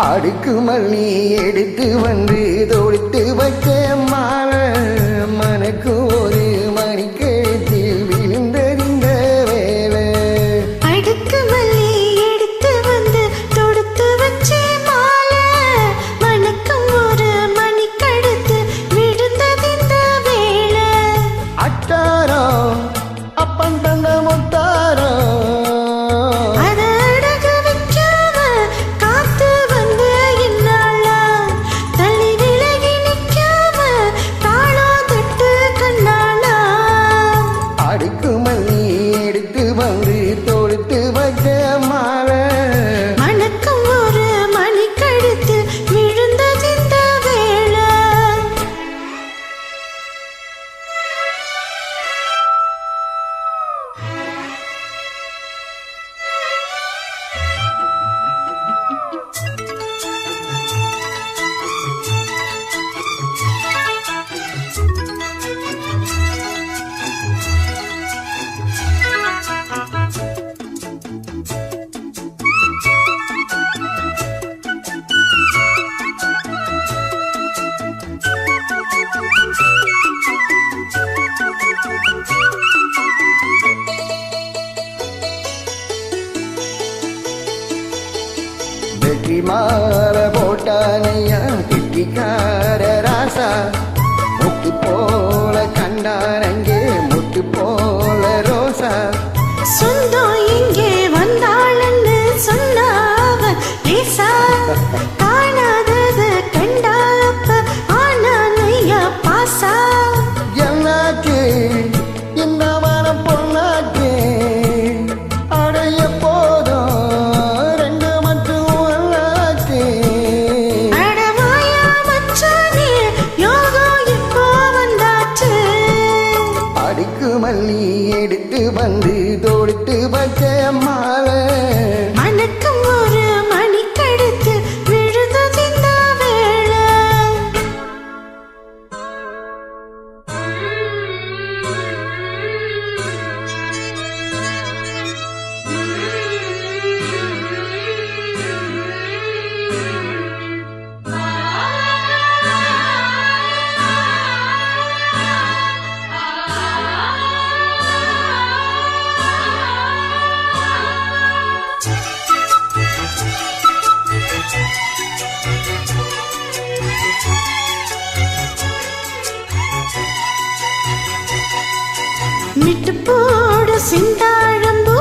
அடுக்கு மல்லி எடுத்து வந்து தொடுத்து வச்ச மாலை மனக்கு ஒரு மணிக்கேத்தில் விழுந்தறிந்த வேலை. அடுக்கு மல்லி எடுத்து வந்து தொடுத்து வச்ச மாலை மனக்கும் ஒரு மணிக்கடுத்து விழுந்ததிந்த வேலை. அட்டாரம் அப்பன் தந்த முத்தாரம் வெற்றி மாற போட்டானையா கிட்டிக்கார ராசா முட்டு போல கண்டானங்கே முட்டு போல ரோசா. சொந்தம் இங்கே வந்தாளன்னு சொன்னாவ லேசா காணாதது கண்டாப்ப ஆனானையா பாசா. எல்லாக்கு இந்த மனம் பொண்ணாக்கு அடைய போதும் ரெண்டு மட்டும் எல்லாக்கு. அடமாயா மச்சானே யோகம் இப்போ வந்தாச்சு. அடுக்கு மல்லி எடுத்து வந்து தொடுத்து வச்ச மாலை மனக்கும் ஒரு மணிக்கடுத்து விழுந்ததிந்த வேளை. மிட்டு போடு சிந்தாழம்பூ